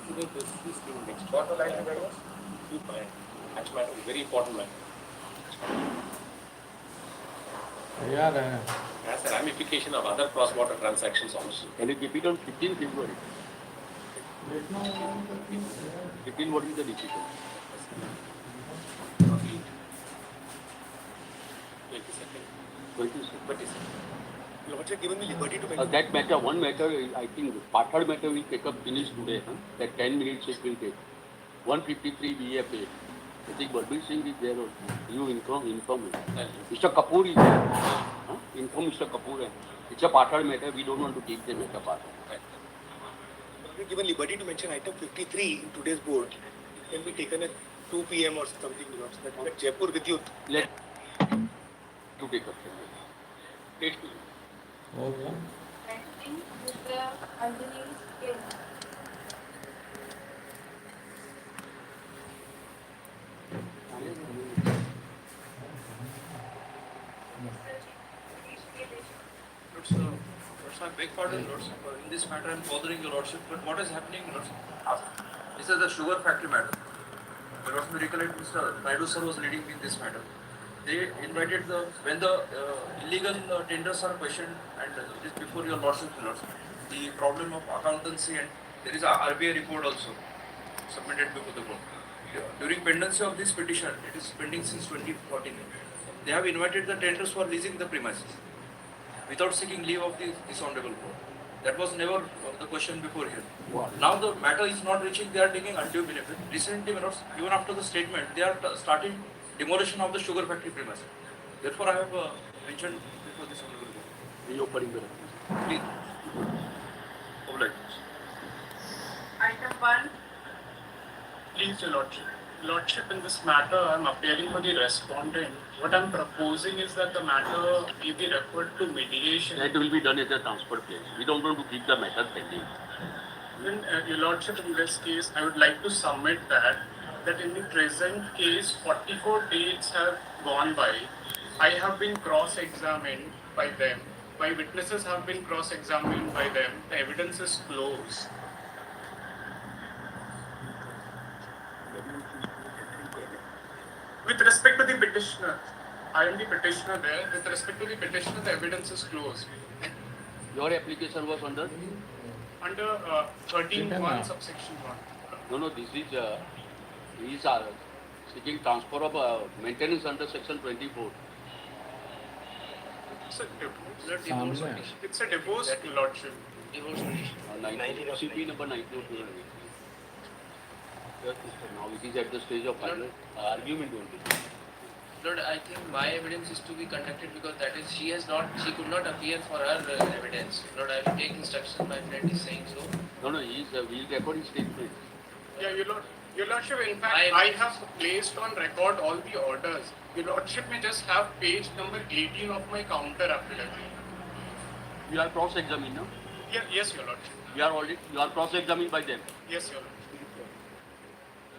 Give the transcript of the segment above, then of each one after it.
today this is the next quarter line awareness. Hatch matter is very important matter. Yeah, As a ramification of other cross-border transactions also. Can you keep it on 15 February? 15, what is the decision? 22nd. Lordship given me liberty to make That matter, one matter, I think, Pathad matter will take up finish today. Huh? That 10 minutes it will take. 153 VFA. I think Balbir Singh is there also. You inform him. Mr. Kapoor is there. Huh? Inform Mr. Kapoor. It's a Pathad matter. We don't want to keep the matter part. Given liberty to mention item 53 in today's board, it can be taken at 2 p.m. or something. That Jaipur Vidyut. Let to take up. Date. okay. Mr. Anjali K. Lordship, I beg pardon, Lordship. In this matter, I am bothering your Lordship. But what is happening, Lordship? This is the sugar factory matter. Your Lordship, may recollect Mr. Naidu sir was leading in this matter. They invited when the illegal tenders are questioned, and it is before your Lordship, the problem of accountancy, and there is a RBI report also submitted before the court. During pendency of this petition, it is pending since 2014. They have invited the tenders for leasing the premises without seeking leave of this honorable court. That was never the question before here. Wow. Now the matter is not reaching, they are taking undue benefit. Recently, even after the statement, they are starting demolition of the sugar factory premises. Therefore, I have mentioned before this honorable court. Reopening the Please. Oblige. Item 1. Please, Your Lordship. Lordship, in this matter, I am appearing for the respondent. What I am proposing is that the matter be referred to mediation. That will be done at the transfer place. We don't want to keep the matter pending. Then, Your Lordship, in this case, I would like to submit that in the present case, 44 days have gone by. I have been cross-examined by them. My witnesses have been cross-examined by them. The evidence is closed. With respect to the petitioner, I am the petitioner there. With respect to the petitioner, the evidence is closed. Your application was under? Under 13(1) subsection 1. No, this is these are seeking transfer of maintenance under section 24. It's a divorce, Lordship. Divorce petition. CP number 92. Now it is at the stage of final argument only. Lord, I think my evidence is to be conducted because that is she could not appear for her evidence. Lord, I will take instruction. My friend is saying so. No, he is we'll record his statement. Yeah, Your Lordship, in fact, I have placed on record all the orders. Your Lordship may just have page number 18 of my counter affidavit. You are cross-examined, no? Yeah, yes, Your Lordship. You are cross-examined by them. Yes, Your Lordship.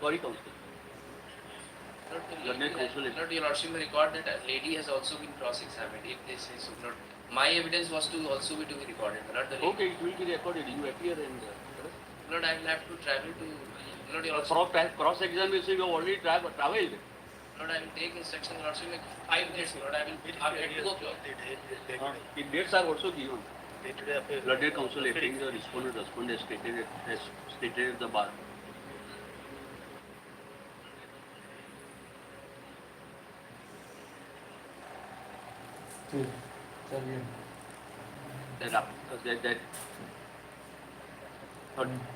Sorry, counsel. Lord, Your Lordship may record that a lady has also been cross-examined. If they say so, Lord, my evidence was to also be recorded. Not the lady. Okay, it will be recorded. You appear and. Lord, I will have to travel to. Lord, Your Lordship. Cross-examination, you have already traveled. Lord, I will take instruction. Your Lordship, like 5 minutes. Lord, I will at 2 o'clock. The dates are also given. Blooded counsel acting the respondent has stated the bar. That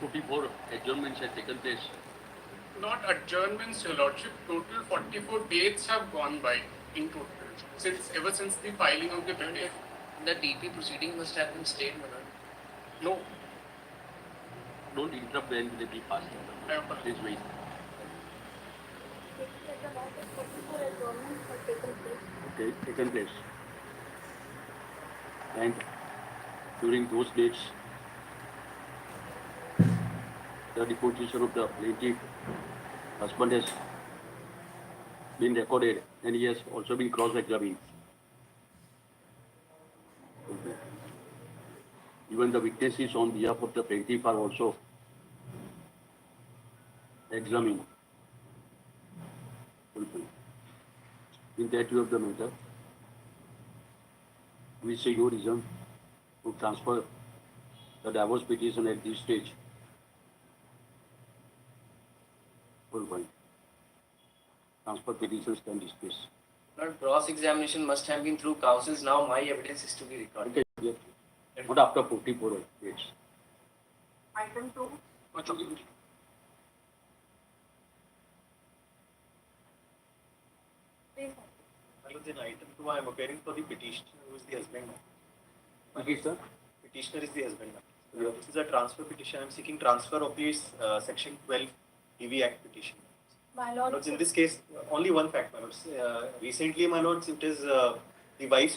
44 adjournments have taken place. Not adjournments, Your Lordship. Total 44 dates have gone by in total. Ever since the filing of the petition. The DP proceeding must have been stayed, my Lord. No. Don't interrupt when they be passed. Please wait. Okay, taken place. And during those dates, the deposition of the plaintiff husband has been recorded and he has also been cross-examined. Okay. Even the witnesses on behalf of the plaintiff are also examine. Fulfill. In that view of the matter, we see no reason to transfer the divorce petition at this stage. Fulfill. Transfer petitions can dismiss. Lord, cross-examination must have been through counsels. Now my evidence is to be recorded. Okay, yes. Not after 44 days. Item 2. Please. In item 2, I am appearing for the petitioner who is the husband. Okay, sir. Petitioner is the husband. This is a transfer petition. I am seeking transfer of this section 12 EV Act petition. My My lord. lords, in this case, only one fact, my lords. Recently, my lords, it is the wife's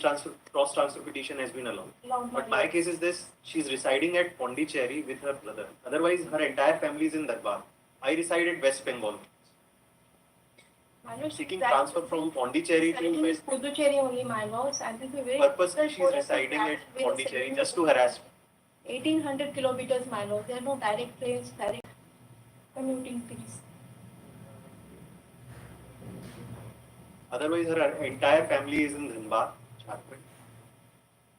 cross transfer petition has been allowed. Lord, But my case is this: she's residing at Pondicherry with her brother. Otherwise, her entire family is in Darbar. I reside at West Bengal. My lord, Seeking that- transfer from Pondicherry to Residing in West. Puducherry only, my lords, and this is very Purposely, she's residing at Pondicherry just to harass me. 1800 kilometers, my lord. There are no direct trains, direct commuting fees. Otherwise, her entire family is in Dhanbad, Jharkhand.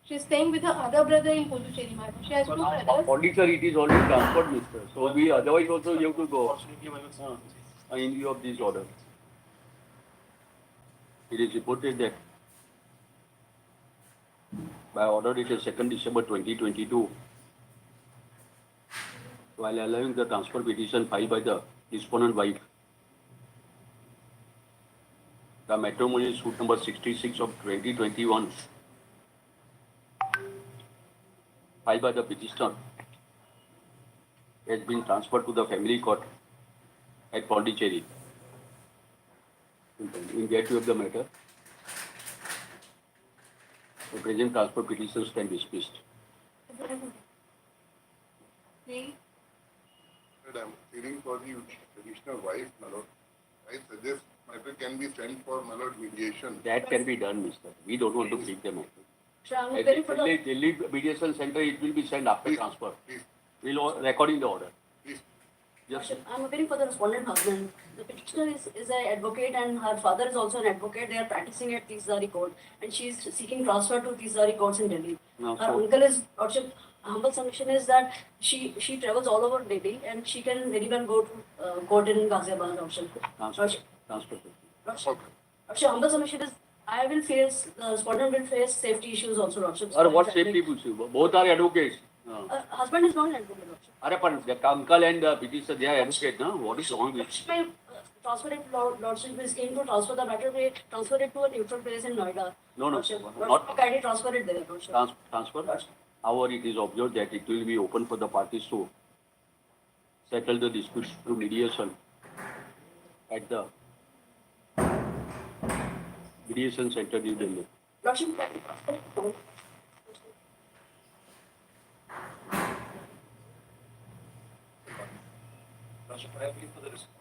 She's staying with her other brother in Puducherry, my lord. She has two brothers. Auditor, it is already transferred, mister. So we otherwise also you have to go Fortunately, my lords, in view of this order. It is reported that by order dated 2nd December 2022, while allowing the transfer petition filed by the respondent wife, the matrimonial suit number 66 of 2021, filed by the petitioner, has been transferred to the family court at Pondicherry. In that view of the matter, the present transfer petitions can be dismissed. Three. I'm pleading for the petitioner wife, my lord. I suggest matter can be sent for, my lord, mediation. That can be done, mister. We don't want to bring them out. Sir, I'm At very for the Delhi Mediation Center, it will be sent after Please, transfer. please, We'll record in the order. please. Yes, I'm appearing for the respondent husband. The petitioner is an advocate and her father is also an advocate. They are practicing at Tisari Court and she is seeking transfer to Tisari Courts in Delhi. No, Her so- uncle is, Lordship, humble submission is that she travels all over Delhi and she can very well go to court in Ghaziabad, Lordship. transfer. Lordship, Transfer. Lordship, humble submission is I will face, the respondent will face safety issues also, Lordship. Or what safety issue? Both are advocates. Husband is not an advocate, Lordship. The uncle and the petitioner, they are advocates, no? What is wrong with May transfer it, Lordship is keen to transfer the matter, may transfer it to a neutral place in Noida. No, Lordship, not kindly transfer it there, Lordship. transfer? However, it is observed that it will be open for the parties to settle the disputes through mediation at the mediation center in Delhi. Lordship, Lordship, I appeal for the respondent.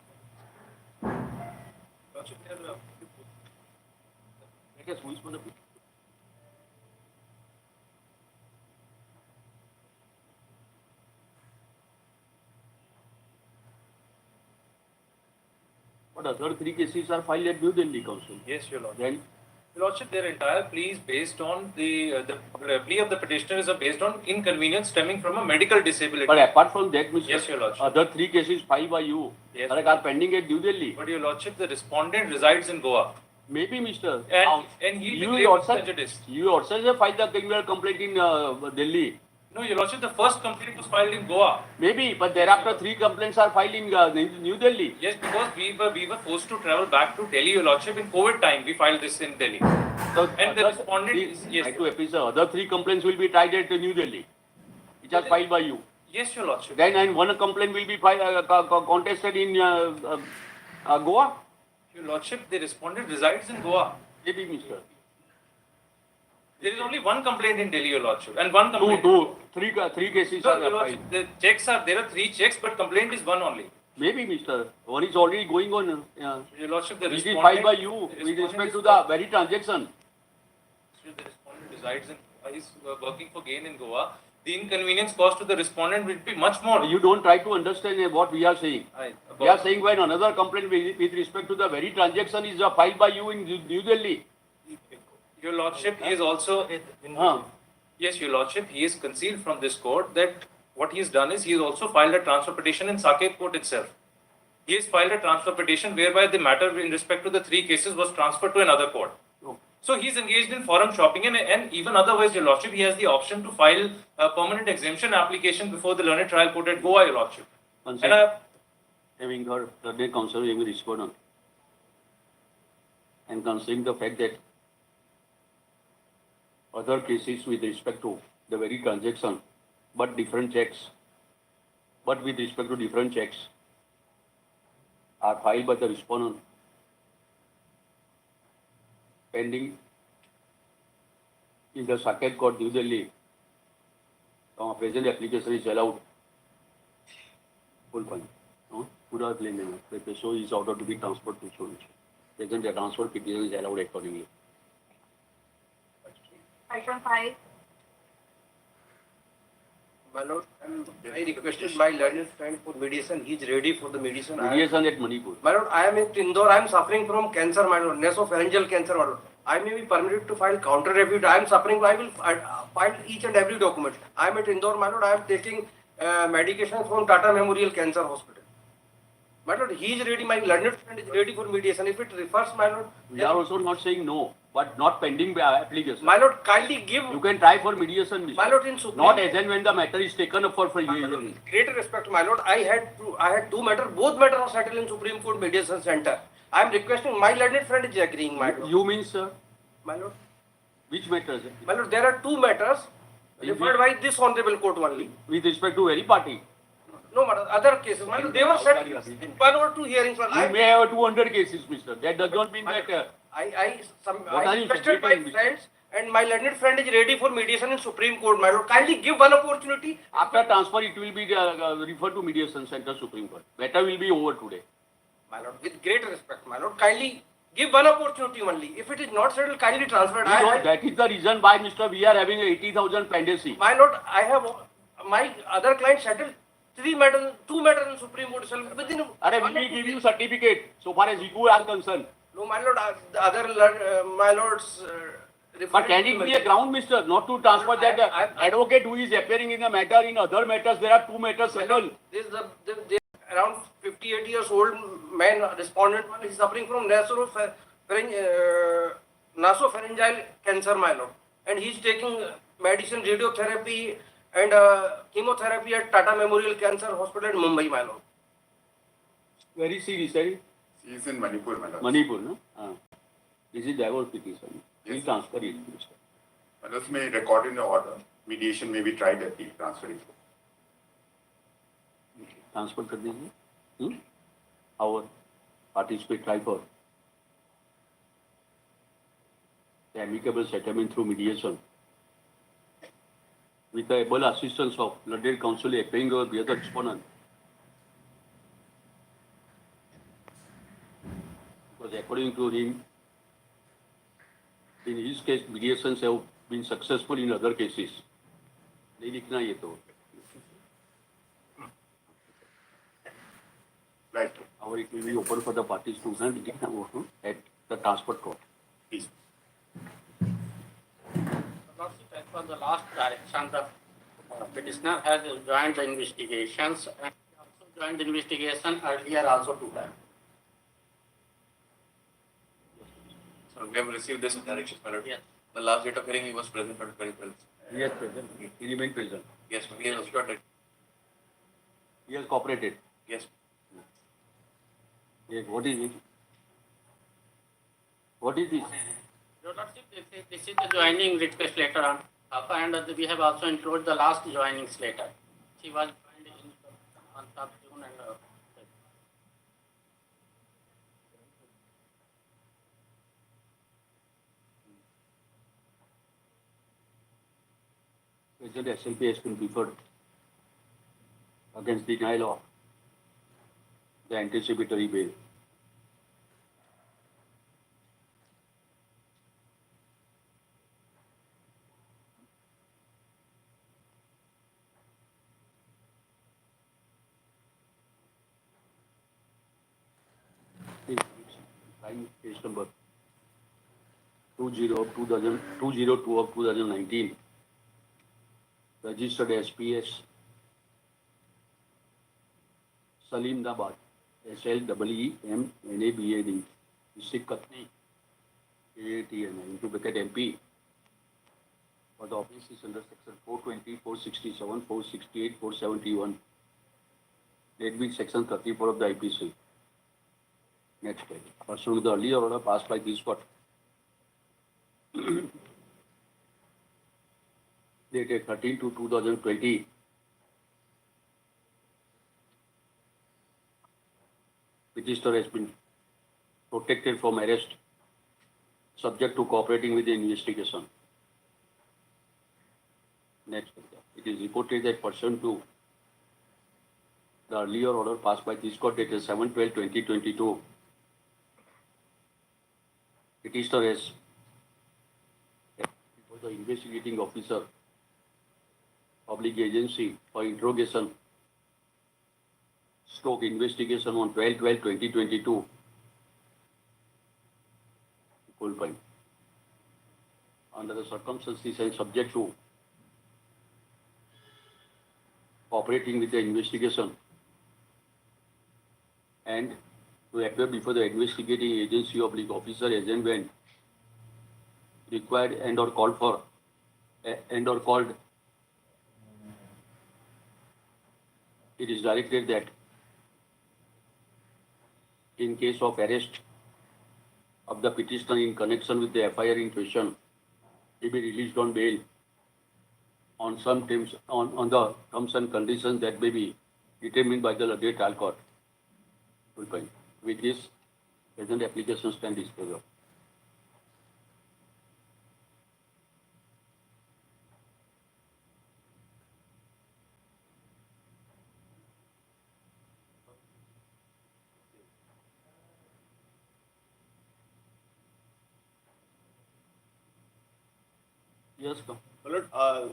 Lordship, they are, Let us who is for the But other three cases are filed at New Delhi Council. Yes, Your Lordship. Then Your Lordship, their entire plea is based on the plea of the petitioners are based on inconvenience stemming from a medical disability. but apart from that, Mr. Yes, Your Lordship. Other three cases filed by you Yes. are pending at New Delhi. But Your Lordship, the respondent resides in Goa. Maybe, Mr. And he you declared yourself, prejudice. you yourself have filed the criminal complaint in Delhi. No, Your Lordship, the first complaint was filed in Goa. Maybe, but thereafter three complaints are filed in New Delhi. Yes, because we were forced to travel back to Delhi, Your Lordship, in COVID time. We filed this in Delhi. So And the other respondent three- is- yes. right to appeal, other three complaints will be tried at New Delhi, which are filed by you. Yes, Your Lordship. Then and one complaint will be contested in Goa. Your Lordship, the respondent resides in Goa. Maybe, Mr. There is only one complaint in Delhi, Your Lordship, and one complaint. Three cases No, are Your filed. Lordship, the checks are, there are 3 checks, but complaint is one only. Maybe, Mr. One is already going on. Your Lordship, the It is respondent. filed by you the with respondent respect is to the very transaction. The respondent resides in, is working for gain in Goa. the inconvenience caused to the respondent will be much more. You don't try to understand what we are saying. We are saying when another complaint with respect to the very transaction is filed by you in New Delhi. Your Lordship, he is also, yes, Your Lordship, he is concealed from this court that what he has done is he has also filed a transfer petition in Saket court itself. He has filed a transfer petition whereby the matter in respect to the 3 cases was transferred to another court. So he's engaged in forum shopping and even otherwise, Your Lordship, he has the option to file a permanent exemption application before the learned trial court at Goa, Your Lordship. And Having heard the counsel having responded and considering the fact that other cases with respect to the very transaction, but with respect to different checks are filed by the respondent pending in the Saket Court, New Delhi. Present application is allowed. Full fund. Pura claim. So is ordered to be transferred to Shoresh. Present the transfer petition is allowed accordingly. Item 5. My lord, I requested my learned friend for mediation. He is ready for the mediation. Mediation at Manipur. My lord, I am in Indore. I am suffering from cancer, my lord, nasopharyngeal cancer, my lord. I may be permitted to file counter review. I am suffering. I will file each and every document. I am at Indore, my lord. I am taking medication from Tata Memorial Cancer Hospital. My lord, he is ready. My learned friend is ready for mediation. If it refers, my lord. We are also not saying no, but not pending application. My lord, kindly give. You can try for mediation, Mr. My lord, in Supreme. Not as and when the matter is taken up for hearing. Great respect, my lord. I had 2 matters. Both matters are settled in Supreme Court Mediation Center. I am requesting. My learned friend is agreeing, my lord. You mean, sir? My lord. Which matters? My lord, there are 2 matters referred by this honorable court only. With respect to very party. No matter other cases, my lord, they were settled in 1 or 2 hearings. You may have 200 cases, Mr. That does not mean that. I are you requested my fabricating, friends, and my learned friend is ready for mediation in Supreme Court, my lord. Kindly give one opportunity. After transfer, it will be referred to mediation center, Supreme Court. Matter will be over today. My lord, with great respect, my lord, kindly give one opportunity only. If it is not settled, kindly transfer. That is the reason why, Mr. We are having 80,000 pendency. My lord, I have my other client settled 2 matters in Supreme Court itself within. We will give you certificate so far as you are concerned. No, my lord, the other my lords. But can it be a ground, Mr., not to transfer that advocate who is appearing in a matter in other matters? There are 2 matters settled. This is the around 58 years old man respondent. He is suffering from nasopharyngeal cancer, my lord, and he is taking medicine, radiotherapy, and chemotherapy at Tata Memorial Cancer Hospital in Mumbai, my lord. Very serious, eh? He is in Manipur, my lord. Manipur, no? This is divorce petition. Please transfer it, Mr. My lord, may record in the order. Mediation may be tried at the transferring. Transfer कर दीजिए. Our participate try for the amicable settlement through mediation with the able assistance of learned counsel appearing or the other respondent. Because according to him, in his case, mediations have been successful in other cases. नहीं लिखना ये तो. Right. Or it will be open for the parties to get at the transport court. Please. As per the last direction, the petitioner has joined the investigations and also joined the investigation earlier also to that. So we have received this direction, my lord. Yes. The last date of hearing, he was present at 12. Yes, present. He remained present. Yes, he has assured that. He has cooperated. Yes. Yes, what is it? What is this? Your Lordship, this is the joining request letter on top, and we have also included the last joinings letter. She was joined in the month of June and Present SLP has been preferred against denial of the anticipatory bail. underlying case number 202 of 2019, registered SPS Salimnabad, SLEEMNABAD, district Katni, AATN, into bracket MP. For the office is under section 420, 467, 468, 471. Date being section 34 of the IPC. Next page. Pursuant to the earlier order passed by this court, dated 13/2/2020, petitioner has been protected from arrest, subject to cooperating with the investigation. Next, it is reported that pursuant to the earlier order passed by this court dated 7/12/2022, petitioner has the investigating officer, public agency for interrogation stroke investigation on 12/12/2022. Full point. Under the circumstances and subject to cooperating with the investigation and to appear before the investigating agency of legal officer as and when required and or called for and or called, it is directed that in case of arrest of the petitioner in connection with the FIR in question, he be released on bail on some terms, on the terms and conditions that may be determined by the Ladde trial court. Full point. With this, present application stand disposed of. Yes, come. My lord,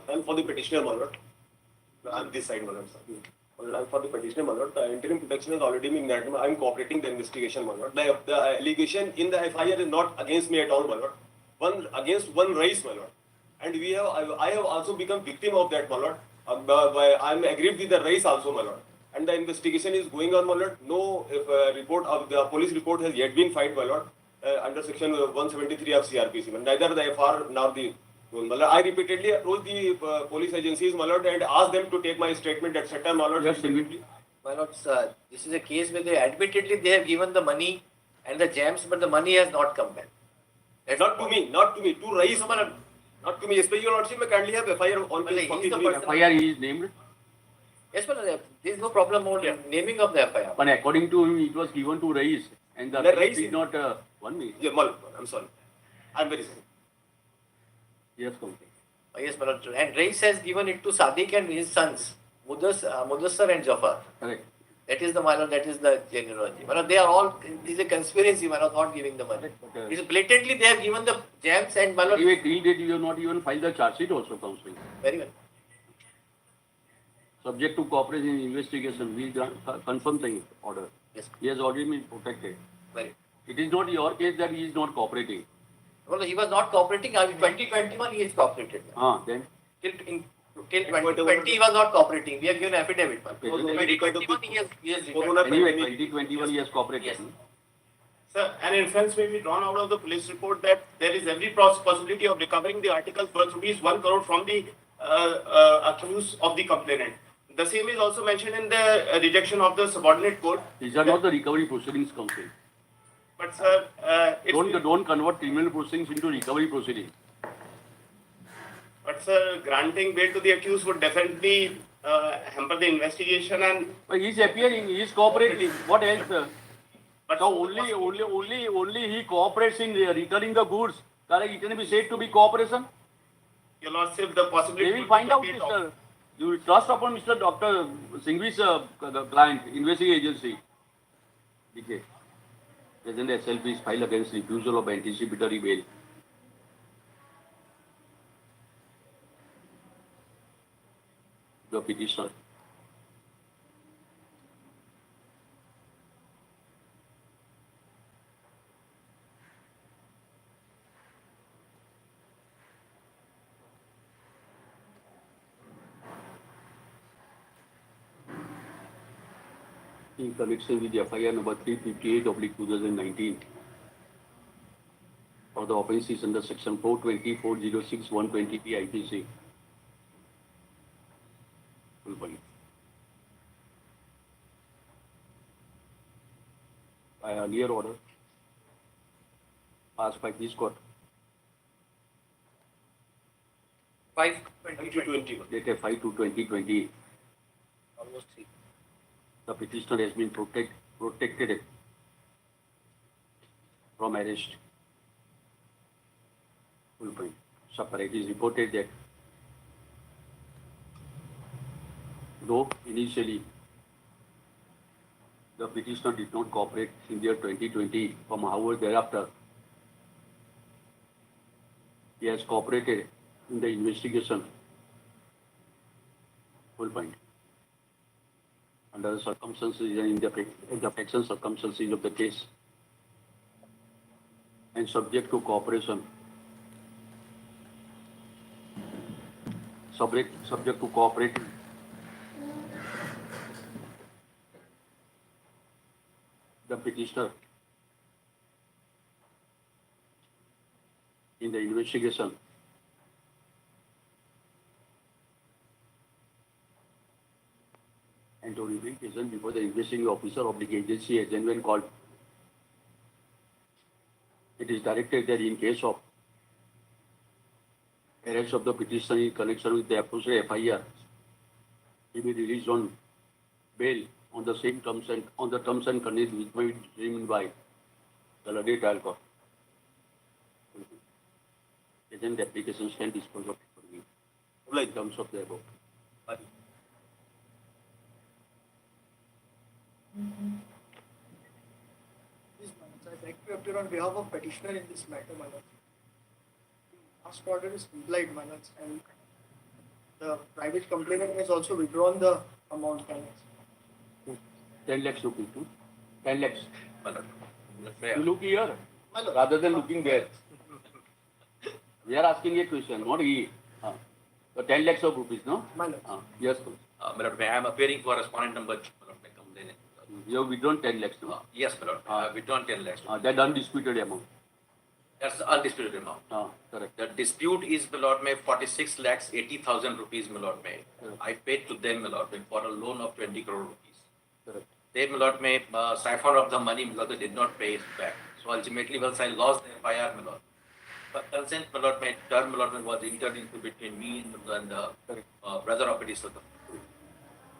I'm for the petitioner, my lord. I'm this side, my lord. My lord, I'm for the petitioner, my lord. The interim protection has already been granted. I'm cooperating the investigation, my lord. The allegation in the FIR is not against me at all, my lord. Against one race, my lord. And I have also become victim of that, my lord. I'm aggrieved with the race also, my lord. And the investigation is going on, my lord. No report of the police report has yet been filed, my lord, under section 173 of CRPC. Neither the FR nor the I repeatedly approached the police agencies, my lord, and asked them to take my statement, etc. My lord, Yes, My lord, sir, this is a case where admittedly they have given the money and the gems, but the money has not come back. That's not to me, to Rais, my lord. Not to me. Yes, your lordship, I kindly have FIR on page 43. FIR is named, Yes, but there is no problem on naming of the FIR. but according to him, it was given to Rais, and the The Rais Rais did is- not. 1 minute. Yeah, my lord, I'm sorry. I'm very sorry. Yes, come. Yes, my lord. And Rais has given it to Sadiq and his sons, Mudassar and Jafar. Correct. That is the my lord, that is the genealogy. My lord, they are all, it is a conspiracy, my lord, not giving the money. But, It is blatantly they have given the gems and my lord, anyway, till date you have not even filed the charge sheet also, counseling. very well. Subject to cooperation in investigation, we confirm the order. Yes, He has already been protected. very well. It is not your case that he is not cooperating. Well, he was not cooperating. In 2021, he is cooperated. Then Till 2020, he was not cooperating. We have given affidavit. Okay. 2021, he has anyway, 2021 he has cooperated. Yes. Sir, an inference may be drawn out of the police report that there is every possibility of recovering the articles worth rupees 1 crore from the accused of the complainant. The same is also mentioned in the rejection of the subordinate court. These are not the recovery proceedings, counsel. But sir, Don't convert criminal proceedings into recovery proceedings. But sir, granting bail to the accused would definitely hamper the investigation and. But he is appearing, he is cooperating. What else? But So only he cooperates in returning the goods. Correct? It can be said to be cooperation. Your Lordship, the possibility. They will find out, Mr. You will trust upon Mr. Dr. Singhvi's client, investigation agency. Okay. Present SLP is filed against refusal of anticipatory bail. The petitioner. in connection with the FIR number 358/2019 for the offences under section 420, 406, 120 IPC. Full point. By earlier order passed by this court 2020. dated 5/2/2020, Almost 3. the petitioner has been protected from arrest. Full point. Separate. It is reported that though initially the petitioner did not cooperate in the year 2020, from however thereafter he has cooperated in the investigation. Full point. Under the circumstances and in the factual circumstances of the case and subject to cooperation, subject to cooperating the petitioner in the investigation and to remain present before the investigating officer of the agency agent when called. It is directed that in case of arrest of the petitioner in connection with the appropriate FIR, he be released on bail on the same terms and on the terms and conditions which may be determined by the London Trial Court. Agent applications can dispose of it in terms of the above. I'd like to appear on behalf of petitioner in this matter, my lord. Last order is complied, my lords, and the private complainant has also withdrawn the amount, my lords. 10 lakhs rupees, 10 lakhs. My lord. You look here My lord. rather than looking there. We are asking a question, not he. So 10 lakhs of rupees, no? My lord. Yes, please. My lord, I am appearing for respondent number, my lord, my complainant. You have withdrawn 10 lakhs, no? Yes, my lord, I have withdrawn 10 lakhs. That undisputed amount. That's the undisputed amount. Correct. The dispute is, my lord, may 46 lakhs 80,000 rupees, my lord, may. I paid to them, my lord, may, for a loan of 20 crore rupees. Correct. They, my lord, may siphon off the money because they did not pay it back. So ultimately, once I lost the FIR, my lord, but consent, my lord, my term, my lord, was entered into between me and the brother of petitioner.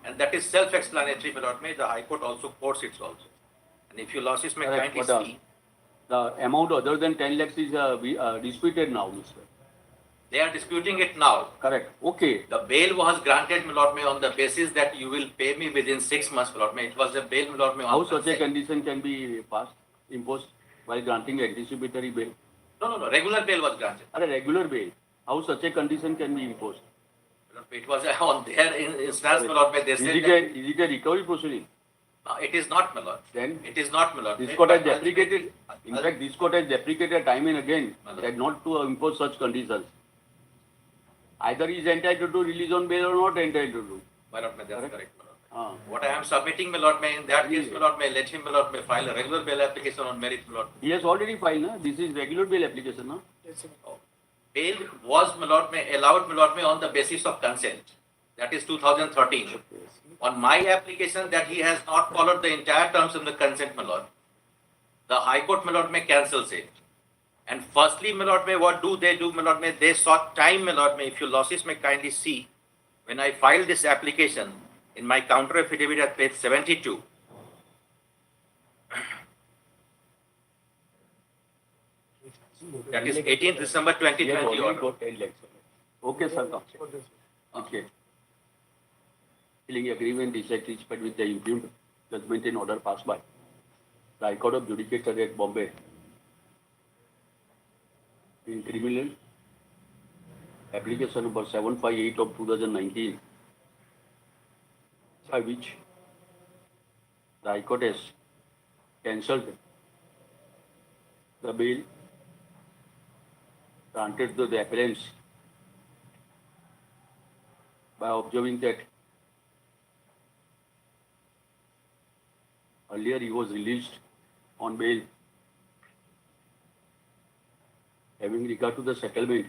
And that is self-explanatory, my lord, may. The High Court also quotes it also. And if you lost it, may Correct. kindly But, see. the amount other than 10 lakhs is disputed now, Mr. They are disputing it now. Correct. Okay. The bail was granted, my lord, may, on the basis that you will pay me within 6 months, my lord, may. It was a bail, my lord, may. How on such a consent. condition can be imposed while granting anticipatory bail? No. Regular bail was granted. Or a regular bail. How such a condition can be imposed? It was on their instance, my lord, may. They Is said it that, a recovery proceeding? it is not, my lord. Then It is not, my lord. this may, court has but deprecated, in fact, this court has deprecated time and again that not to impose such conditions. Either he is entitled to release on bail or not entitled to. My lord, may, that's Correct. correct, my lord. Ah. What I am submitting, my lord, may, in that case, my lord, may, let him, my lord, may, file a regular bail application on merit, my lord. He has already filed, na? This is regular bail application, no? Yes, sir. Bail was, my lord, may, allowed, my lord, may, on the basis of consent. That is 2013. On my application that he has not followed the entire terms of the consent, my lord, the High Court, my lord, may cancels it. And firstly, my lord, may, what do, my lord, may, they sought time, my lord, may, if you losses may kindly see, when I filed this application, in my counter affidavit at page 72, that is 18th December He has 2020 already order. got 10 lakhs. Okay, sir. Okay. Filing agreement dissatisfied with the impugned judgment in order passed by the High Court of Judicature at Bombay in criminal application number 758 of 2019, by which the High Court has cancelled the bail granted to the appellants by observing that Earlier he was released on bail. Having regard to the settlement,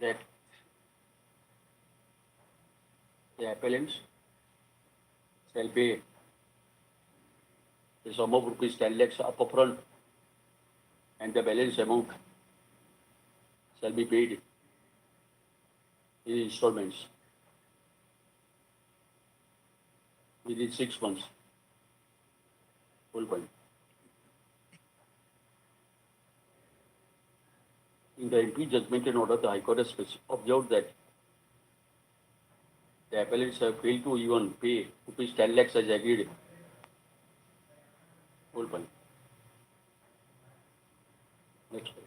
that the appellants shall pay the sum of rupees 10 lakhs upfront and the balance amount shall be paid in installments within 6 months. Full point. In the entry judgment and order, the High Court has observed that the appellants have failed to even pay rupees 10 lakhs as agreed. Full point. Next page.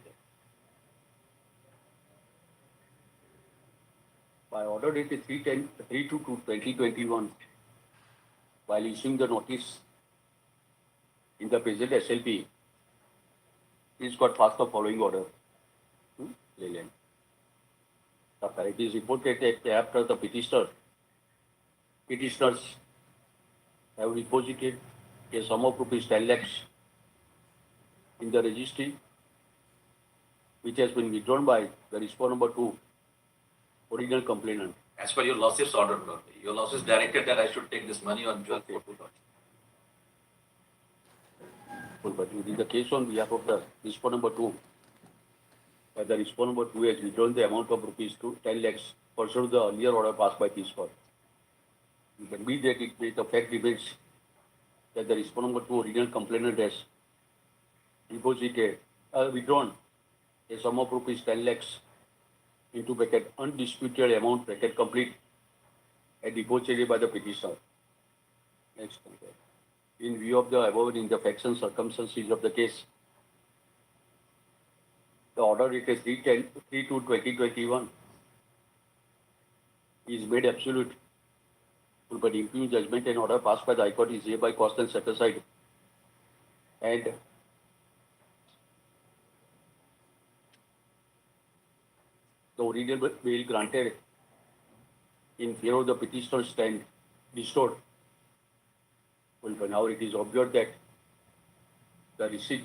By order dated 3/2/2021, while issuing the notice in the present SLP, please got passed the following order. Lilian. It is reported that after the petitioners have deposited a sum of rupees 10 lakhs in the registry, which has been withdrawn by the respondent number 2, original complainant. As per your lordship's order, Lord, your lordship directed that I should take this money on 12th April. But in the case on behalf of the respondent number 2, the respondent number 2 has withdrawn the amount of rupees 10 lakhs pursuant to the earlier order passed by this court. You can be that the fact remains that the respondent number 2 original complainant has withdrawn a sum of rupees 10 lakhs into bracket undisputed amount bracket complete and deposited by the petitioner. Next. In view of the above in the facts and circumstances of the case, the order dated 3/2/2021 is made absolute, but impugn judgment and order passed by the High Court is hereby caused and set aside, and the original bail granted in favor of the petitioner stand restored. Well, now it is obvious that the receipt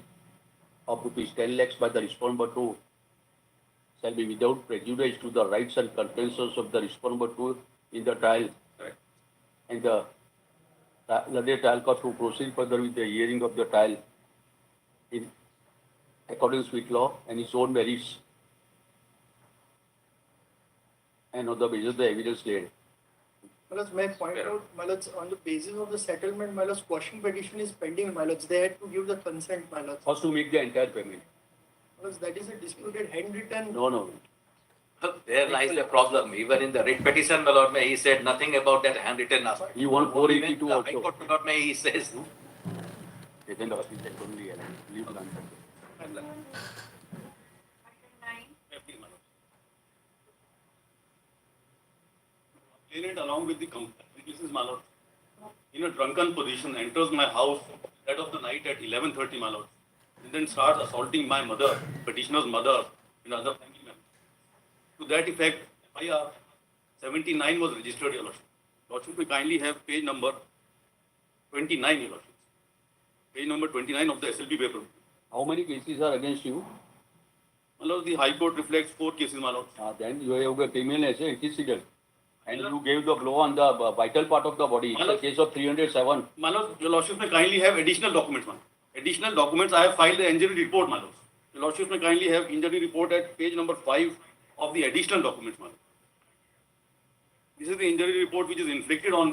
of rupees 10 lakhs by the respondent number 2 shall be without prejudice to the rights and contentions of the respondent number 2 in the trial. Correct. And the trial court to proceed further with the hearing of the trial in accordance with law and its own merits and on the basis of the evidence laid. Malas, may I point out, Malas, on the basis of the settlement, Malas, quashing petition is pending, Malas. They had to give the consent, Malas. First to make the entire payment. Malas, that is a disputed handwritten. No. There lies the problem. Even in the writ petition, my lord, he said nothing about that handwritten aspect. He won 482 The also. High Court, my lord, he says. Then the hospital only leave the answer. Complainant along with the witnesses, my lord, in a drunken position enters my house that of the night at 11:30, my lord, and then starts assaulting my mother, petitioner's mother, and other family members. To that effect, FIR 79 was registered, your lordship. Lordship, we kindly have page number 29, your lordship. Page number 29 of the SLP paper. How many cases are against you? My lord, the High Court reflects 4 cases, my lord. Then you have a criminal as an antecedent. And you gave the blow on the vital part of the body. It's a case of 307. My lord, your lordship may kindly have additional documents, my lord. Additional documents, I have filed the injury report, my lord. Your lordship may kindly have injury report at page number 5 of the additional documents, my lord. This is the injury report which is inflicted on,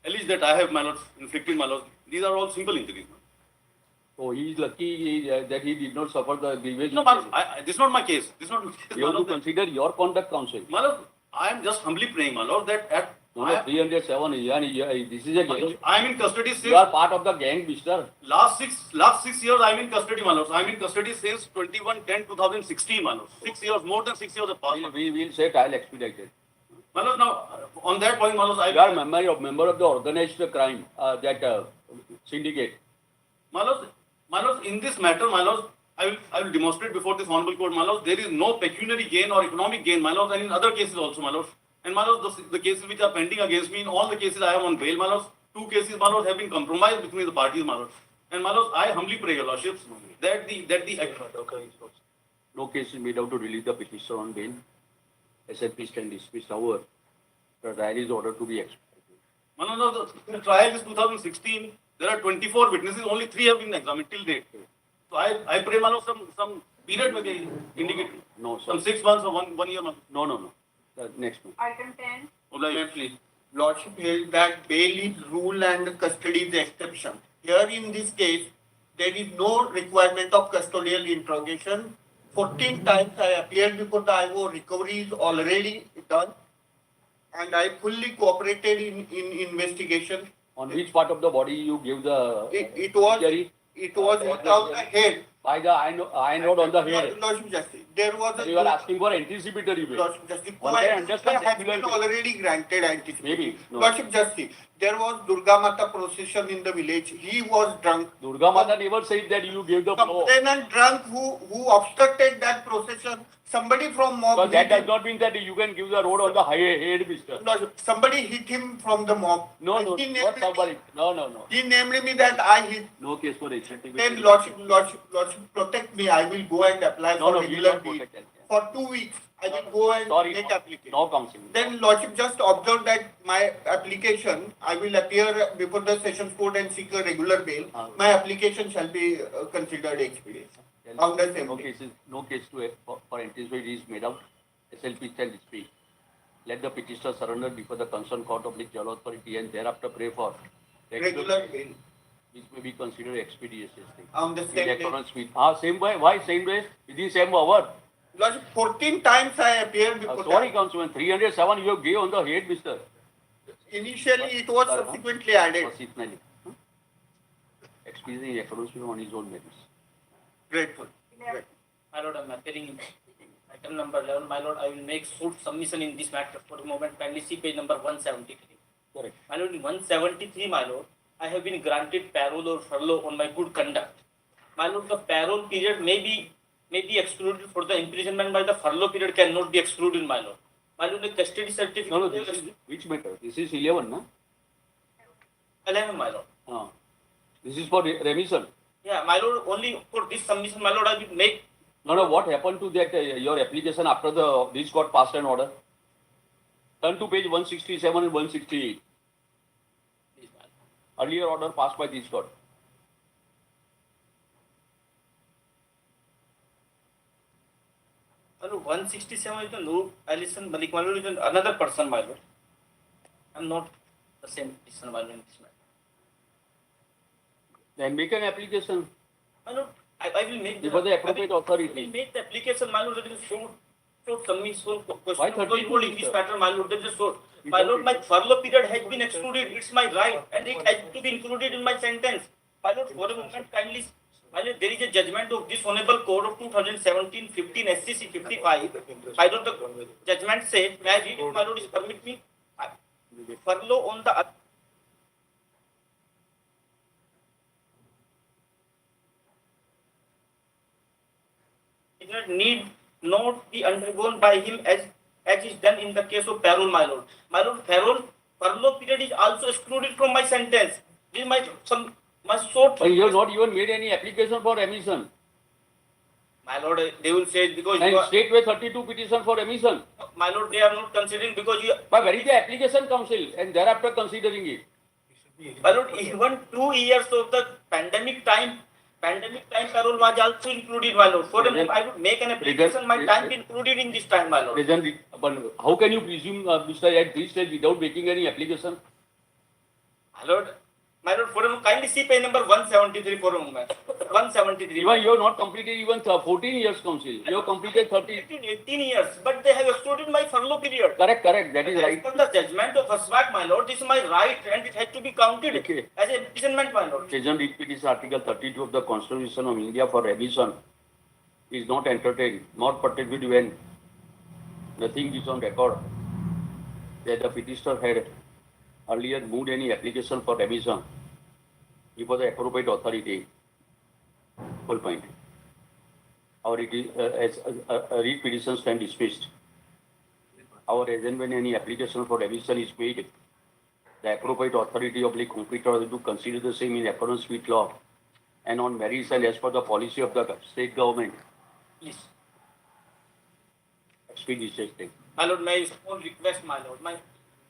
alleged that I have, my lord, inflicted, my lord. These are all simple injuries, my lord. So he is lucky that he did not suffer the grievous. No, my lord, this is not my case. This is not my case, You my have to lord. consider your conduct, counsel. My lord, I am just humbly praying, my lord, that at No, 307 this is a gang. I am in custody since You are part of the gang, mister. last six years. I am in custody, my lord. I am in custody since 21/10/2016, my lord. 6 years, more than 6 years have passed. We will say trial expedited. My lord, now on that point, my lord, You are member of the organized crime syndicate. My lord, in this matter, my lord, I will demonstrate before this honorable court, my lord, there is no pecuniary gain or economic gain, my lord, and in other cases also, my lord. And my lord, the cases which are pending against me, in all the cases I am on bail, my lord. 2 cases, my lord, have been compromised between the parties, my lord. And my lord, I humbly pray, your lordships, that the No case is made out to release the petitioner on bail. SLP can dismiss. However, the trial is ordered to be executed. No, the trial is 2016. There are 24 witnesses, only 3 have been examined till date. So I pray, my lord, some period may be indicated. No, sir. Some 6 months or one year. No. The next one. Item 10. Please. Lordship held that bail is rule and custody is exception. Here in this case, there is no requirement of custodial interrogation. 14 times I appeared before the IO, recovery is already done. And I fully cooperated in investigation. On which part of the body you give the It was injury? on the head. By the iron rod on the head. Lordship Justice, there was You are asking for anticipatory bail. Lordship Justice, One can understand has regular been bail. already granted anticipatory. Maybe. No. Lordship Justice, there was Durga Mata procession in the village. He was drunk. Durga Mata never said that you gave the flow. Complainant drunk who obstructed that procession. Somebody from mob. But that hit does him. not mean that you can give the road on the head, mister. Lordship, somebody hit him from the mob. No, He named not me- somebody. No. He named me that I hit. No case for HLT. Then Lordship, protect me. I will go and apply No, for we will regular not bail. protect that. For 2 weeks, I will go and Sorry, make application. no counseling. Then Lordship just observed that my application, I will appear before the Sessions Court and seek a regular bail. My application shall be considered expedient. On the same day. No case for anticipatory is made out. SLP shall speak. Let the petitioner surrender before the concerned court of the jail authority and thereafter pray for Regular bail. which may be considered expeditious. On the same In day. accordance with same way. Why same way? Within same hour. Lordship, 14 times I appeared before Sorry, that. Councilman. 307 you have gave on the head, mister. Initially, it was subsequently added. Expedient in accordance with on his own merits. Grateful. My lord, I'm appearing item number 11. My lord, I will make suit submission in this matter. For the moment, kindly see page number 173. Correct. My lord, in 173, my lord, I have been granted parole or furlough on my good conduct. My lord, the parole period may be excluded for the imprisonment, but the furlough period cannot be excluded, my lord. My lord, the custody certificate. No, this is which matter? This is 11, no? 11, my lord. This is for remission. Yeah, my lord, only for this submission, my lord, I will make. No, what happened to that your application after this got passed an order? Turn to page 167 and 168. Please, my lord. Earlier order passed by this court. My lord, 167 is the Noor Alison Malik, my lord, is another person, my lord. I'm not the same person, my lord, in this matter. Then make an application My lord, I will make before the appropriate I will authority. make the application, my lord, that is short submission Why question 32, going in this sir? matter, my lord, that is short. My lord, my furlough period has been excluded, it's my right, and it has to be included in my sentence. My lord, for a moment, kindly, my lord, there is a judgment of this Honorable Court of 2017, 15 SCC 55. My lord, the judgment says, may I read it, my lord, is permit me? Furlough on the need not be undergone by him as is done in the case of parole, my lord. My lord, furlough period is also excluded from my sentence. This is my short. But you have not even made any application for remission. My lord, they will say because And you are, stateway 32 petition for remission. my lord, they are not considering because you. But where is the application council and thereafter considering it? My lord, even 2 years of the pandemic time parole was also included, my lord. For Present- I would make an application, my time be included in this time, my lord. Present, but how can you presume, Mr. at this stage without making any application? My lord, for a moment, kindly see page number 173 for a moment. 173. Even you have not completed even 14 years council. You have completed 30. 18 years, but they have excluded my furlough period. Correct, that is As right. per the judgment of Aswat, my lord, this is my right and it has to be counted Okay. as a imprisonment, my lord. Present it is Article 32 of the Constitution of India for remission is not entertained, not protected when nothing is on record that the petitioner had earlier moved any application for remission before the appropriate authority. Full point. Or it is as a read petition stand dismissed. Our as and when any application for revision is made, the appropriate authority of the competitor to consider the same in accordance with law and on merits and as per the policy of the state government. Please. Expeditious thing. My lord, my small request, my lord, my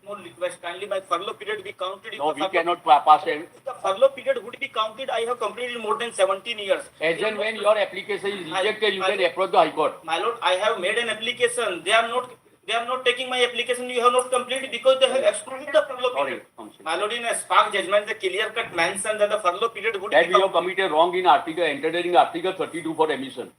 small request, kindly my furlough period be counted. No, we cannot pass it. If the furlough period would be counted, I have completed more than 17 years. As and when your application is rejected, you can approach the High Court. My lord, I have made an application. They are not taking my application. You have not completed because they have excluded the furlough period. My lord, in a spark judgment, the clear-cut mention that the furlough period would That be we have counted. committed wrong in entering Article 32 for remission.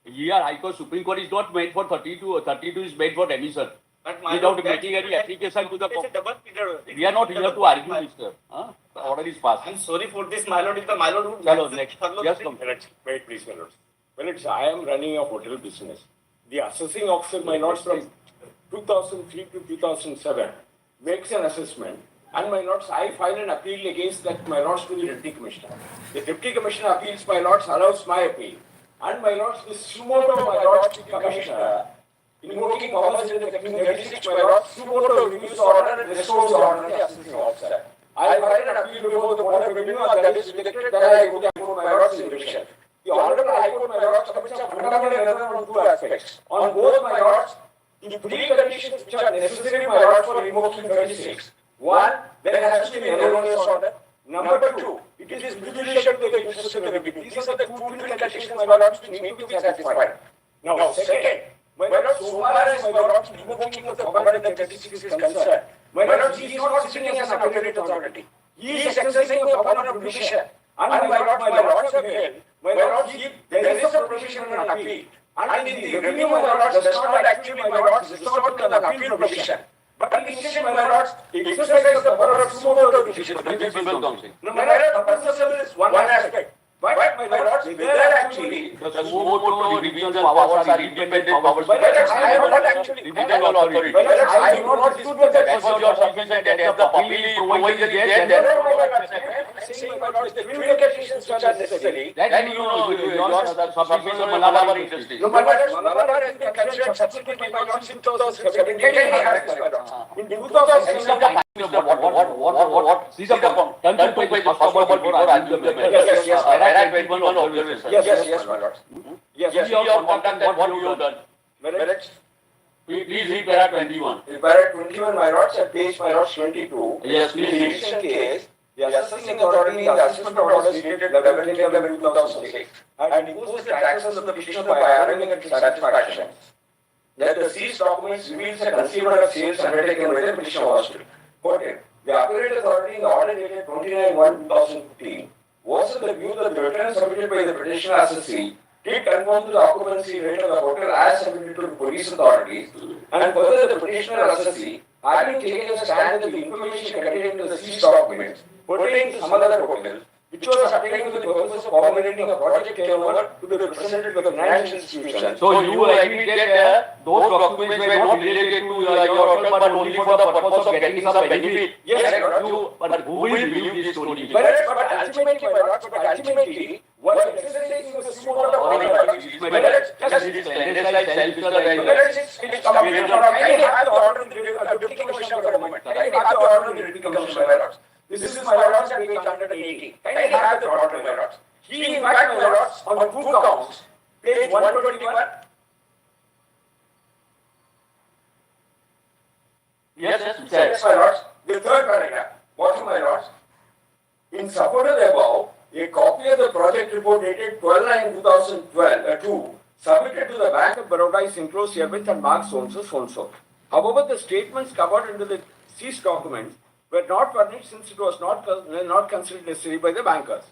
Here, High Court, Supreme Court is not made for 32. 32 is made for remission. But my Without lord, making any application to the it's a court. double period. We are not here to argue, mister. The order is passed. I'm sorry for this, my lord. If the my lord would Chalo, mention next. furlough Yes, period- come. Wait, please, my lords. When it's, I am running a hotel business. The assessing officer, my lords, from 2003 to 2007 makes an assessment. And my lords, I file an appeal against that, my lords, to the deputy commissioner. The deputy commissioner appeals, my lords, allows my appeal. And my lords, the sumoto, my lords, the commissioner, invoking powers in the 36, my lords, sumoto reviews the order and restores the order to the assessing officer. I file an appeal before the Board of Revenue, and that is rejected, then I go to my lords in revision. The Honorable High Court, my lords, commits a fundamental error on two aspects. On both, my lords, the preconditions which are necessary, my lords, for invoking 36. One, there has to be an erroneous order. Number two, it is prejudicial to the interest of the republic. These are the two preconditions, my lords, which need to be satisfied. Now, second, my lords, so far as my lords, invoking of the command in 36 is concerned, my lords, he is not sitting as an appellate authority. He is exercising the power of provision. And my lords have held, my lords, there is a provision on appeal. And in the review, my lords, does not actually, my lords, resort to an appeal provision. But instead, my lords, exercise the power of sumoto decision. No, my lords, the principle is one aspect. But my lords, there actually, The sumoto revision powers are independent powers. my lords, I have not actually, Independent authority. my lords, I do not dispute with that. That's what your submission that if the appeal provision is there, No, then no, my lords, I am saying, my lords, the preconditions which are necessary. then you know your submission Malabar industry. No, my lords, Malabar has been considered subsequently, my lords, in 2017. In 2017, What? These are turn to page first of all before I give the matter. Yes. Para 21 observation. Yes, my lords. Yes, See your contact and what you have done. my lords. Please read para 21. In para 21, my lords, at page, my lords, 22. Yes, In please the read. recent case, the assessing authority, the assessment orders dated 11/11/2006 had imposed the taxes of the petitioner by arriving at satisfaction that the seized documents reveals a conceivable of sales undertaken by the petitioner hospital. Quoted, the appellate authority in the order dated 29/1/2015 was of the view that the return submitted by the petitioner assessee did conform to the occupancy rate of the hotel as submitted to the police authorities, and further the petitioner assessee having taken a stand that the information contained in the seized documents pertaining to some other hotel, which was obtained for the purpose of formulating a project turnover to be presented to the financial institution. So you admit that those documents were not related to your hotel but only for the purpose of getting some benefit. Yes, my lord. But who will believe this story? But ultimately, my lord, while exercising the sumoto authority, my lord, it's complete order. I have the order of the deputy commissioner for a moment. I have the order of the deputy commissioner, my lords. This is my lords at page 180. I have the order, my lords. He, in fact, my lords, on two counts, page 121. Yes, my lords. The third paragraph, bottom, my lords. In support of the above, a copy of the project report dated 12/9/2012 submitted to the Bank of Baroda is enclosed herewith and marked so-and-so. However, the statements covered under the seized documents were not furnished since it was not considered necessary by the bankers.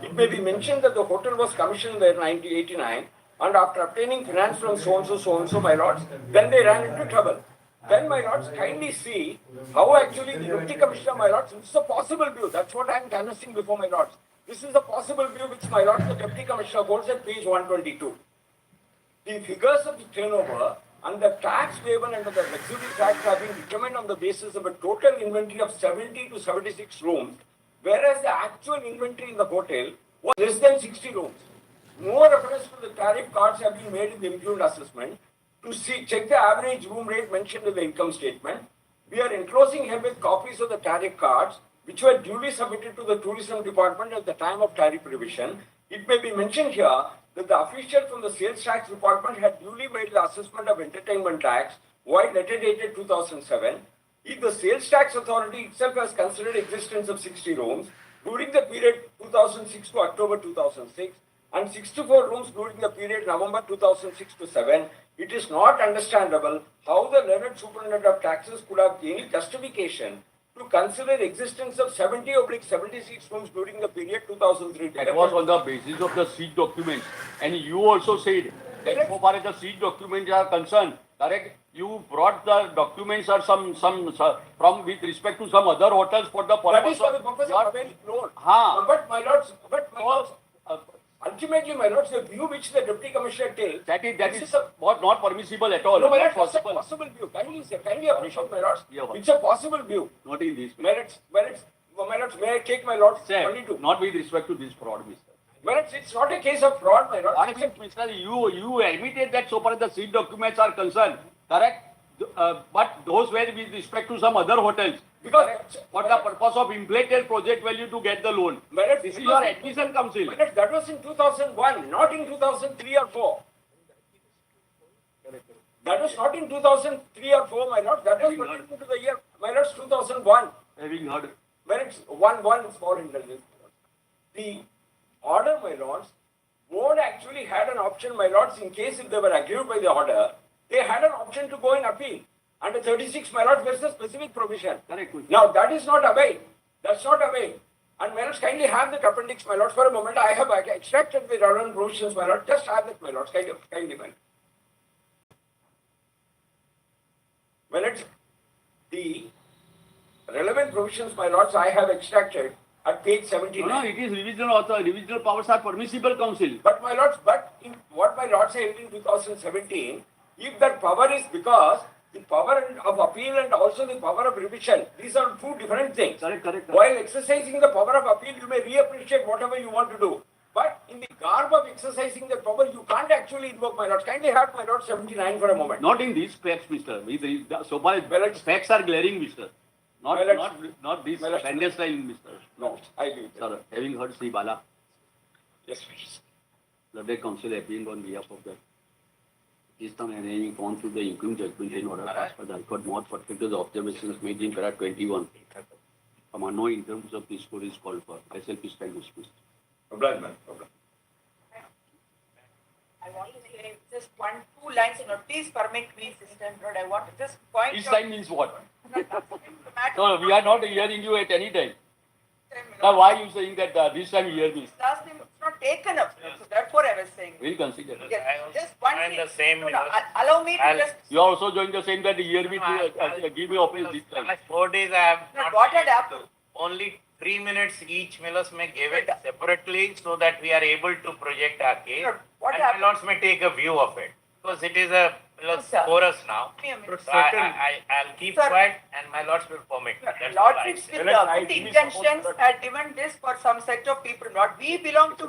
It may be mentioned that the hotel was commissioned in 1989, and after obtaining finance from so-and-so, my lords, then they ran into trouble. Then, my lords, kindly see how actually the deputy commissioner, my lords, this is a possible view. That's what I am canvassing before my lords. This is a possible view which, my lords, the deputy commissioner holds at page 122. The figures of the turnover and the tax payable under the luxury tax have been determined on the basis of a total inventory of 70 to 76 rooms, whereas the actual inventory in the hotel was less than 60 rooms. No reference to the tariff cards have been made in the impugned assessment. to see, check the average room rate mentioned in the income statement. We are enclosing here with copies of the tariff cards, which were duly submitted to the tourism department at the time of tariff revision. It may be mentioned here that the official from the sales tax department had duly made the assessment of entertainment tax, while letter dated 2007. If the sales tax authority itself has considered existence of 60 rooms during the period 2006 to October 2006 and 64 rooms during the period November 2006 to 7, it is not understandable how the learned superintendent of taxes could have any justification to consider existence of 70/76 rooms during the period 2003. That was on the basis of the seat documents. And you also said that so far as the seat documents are concerned, correct? You brought the documents or some from with respect to some other hotels for the That is purpose for the of purpose your- of availing loan. Haan. But my lords, ultimately, my lords, the view which the deputy commissioner takes. That this is not permissible at all. No, my Not lords, it's a possible. possible view. Kindly appreciate, my lords. Yeah, It's a possible view. Not in this. My lords, may I take my lords? Sir, Only two. not with respect to this fraud, Mr. My lords, it's not a case of fraud, my lords. I mean, Mr. You admitted that so far as the seat documents are concerned, correct? But those were with respect to some other hotels. Because for the purpose of inflated project value to get the loan. My lords, This is your admission council. My lords, that was in 2001, not in 2003 or 4. That was not in 2003 or 4, my lords. That was pertaining to the year, my lords, 2001. Having heard. My lords, 1 is for intelligence. The order, my lords, board actually had an option, my lords, in case if they were aggrieved by the order, they had an option to go in appeal. Under 36, my lords, there is a specific provision. Correct. Now, that is not obeyed. That's not obeyed. And my lords, kindly have that appendix, my lords, for a moment. I have extracted the relevant provisions, my lords. Just have that, my lords, kindly, man. My lords, the relevant provisions, my lords, I have extracted at page 79. No, it is revisional powers are permissible, council. But my lords, in what my lords said in 2017, if that power is because the power of appeal and also the power of revision, these are two different things. Correct. While exercising the power of appeal, you may reappreciate whatever you want to do. But in the garb of exercising the power, you can't actually invoke my lords. Kindly have my lords 79 for a moment. Not in these facts, Mr. So far as facts are glaring, Mr. Not this clandestine, Mr. No, I agree. Sir, having heard Sri Bala, Yes, please. Learned council appealing on behalf of the system and having gone through the income judgment in order passed by the High Court, more particular the observations made in para 21. No in terms of this code is called for. SLP stand dismissed. Obliged, man. I want to say just 2 lines, please permit me, Sister Lord, I want to just point Each out. time means what? No, we are not hearing you at any time. Now, why are you saying that this time you hear me? Last name was not taken up, so therefore I was saying. We'll consider. Yes, just one I'm thing. the same, No, allow me to just. You are also doing the same that hear me give me offense this time. Last 4 days I have No, not what had been able happened? to- Only 3 minutes each Millers may give it separately so that we are able to project our case. No, what And happened? Millers may take a view of it. Because it is a Millers sir. chorus now. Give me a minute. So I'll keep Sir. quiet and my lords will permit. That's all I Lordships say. with good intentions had given this for some set of people, not we belong to.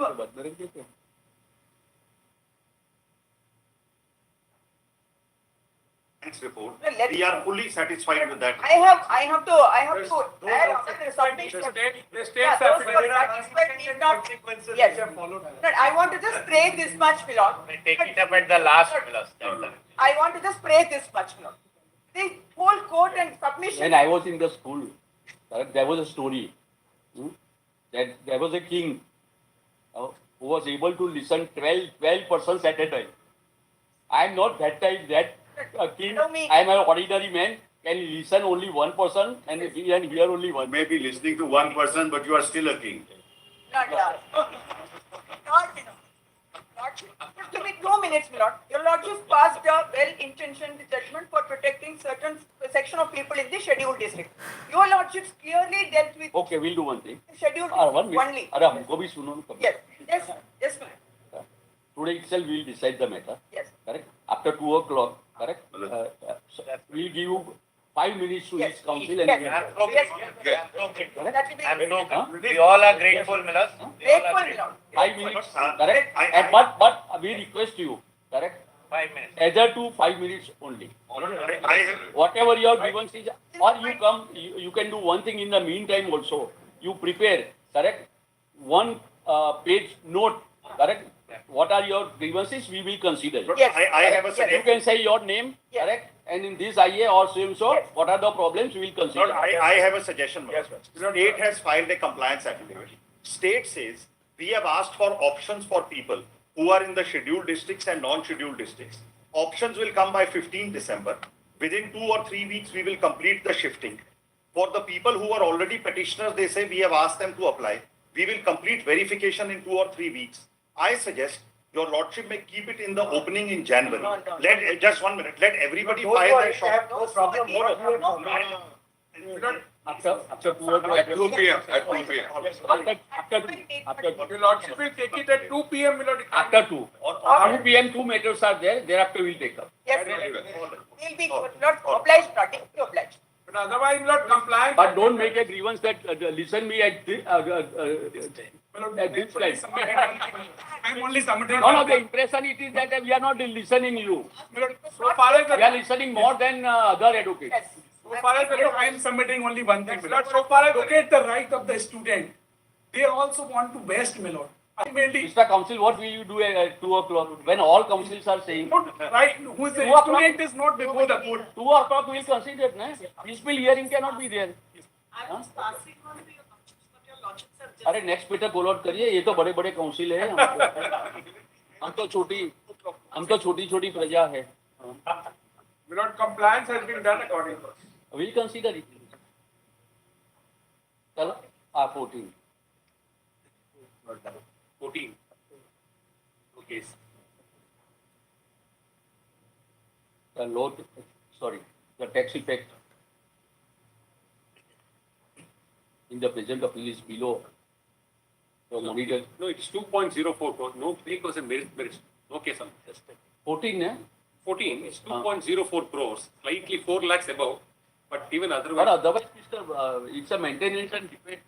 Report. No, let- We are fully satisfied with that. I have to add another submission. The states Yeah, have those who are satisfied need not. Yes. No, I want to just pray this much, Milord. We take it up at the last Millers. I want to just pray this much, Milord. The whole court and submission. When I was in the school, there was a story that there was a king who was able to listen 12 persons at a time. I am not that type, that king. I am an ordinary man, can listen only one person and hear only one. Maybe listening to one person, but you are still a king. Not, to me, 2 minutes, Milord. Your Lordship passed a well-intentioned judgment for protecting certain section of people in the scheduled district. Your Lordship clearly dealt with Okay, we'll do one thing. scheduled 1 district minute. only. हमको भी सुनो ना. Yes, Milord. Today itself we will decide the matter. Yes. Correct? After 2 o'clock, correct? So we'll give you 5 minutes to each council and Yes. Correct? That will be I'm no, Huh? we all are grateful, Millers. We all grateful, are grateful. Milord. 5 minutes, correct? And but we request you, correct? 5 minutes. Either to 5 minutes only. Whatever your grievance is, or you come, you can do one thing in the meantime also. You prepare, correct? One page note, correct? What are your grievances? We will consider. Yes. I have a You suggestion. can say your name, Yes. correct? And in this IA or so, Yes. what are the problems? We will consider. Lord, I have a suggestion. Yes, State has filed a compliance affidavit. State says we have asked for options for people who are in the scheduled districts and non-scheduled districts. Options will come by 15 December. Within 2 or 3 weeks, we will complete the shifting. For the people who are already petitioners, they say we have asked them to apply. We will complete verification in 2 or 3 weeks. I suggest your lordship may keep it in the opening in January. No, no. Let just 1 minute. Let everybody Don't file worry, their I short. have no problem. After 2 p.m. At 2 p.m. after Your lordship will take it at 2 p.m. Milord. after 2. Or 2 p.m. 2 matters are there. Thereafter we'll take up. Yes, we'll be not obliged, not obliged. But otherwise, Milord, compliance. But don't make a grievance that listen me at this, at this time. I'm only submitting. No, the impression it is that we are not listening you. Milord, so far as We are listening more than other advocates. Yes. So far as I am submitting only one thing, Milord. So far as advocate the right of the student, they also want to best, Milord. Ultimately, Mr. Council, what will you do at 2 o'clock when all councils are saying? right, who is the 2 o'clock? student is not before the court. 2 o'clock we will consider, na? Peaceful hearing cannot be there. अरे next पे call out करिए ये तो बड़े बड़े council है हम तो छोटी छोटी प्रजा है Milord, compliance has been done according to us. Will consider it चलो 14 14. Okay. the load sorry the tax effect in the present appeal is below the monitor No, it's 2.04 crores. No, 3% merit. No case on just 14 है 14. It's 2.04 crores, slightly 4 lakhs above. But even but otherwise, otherwise Mr. It's a maintenance and repair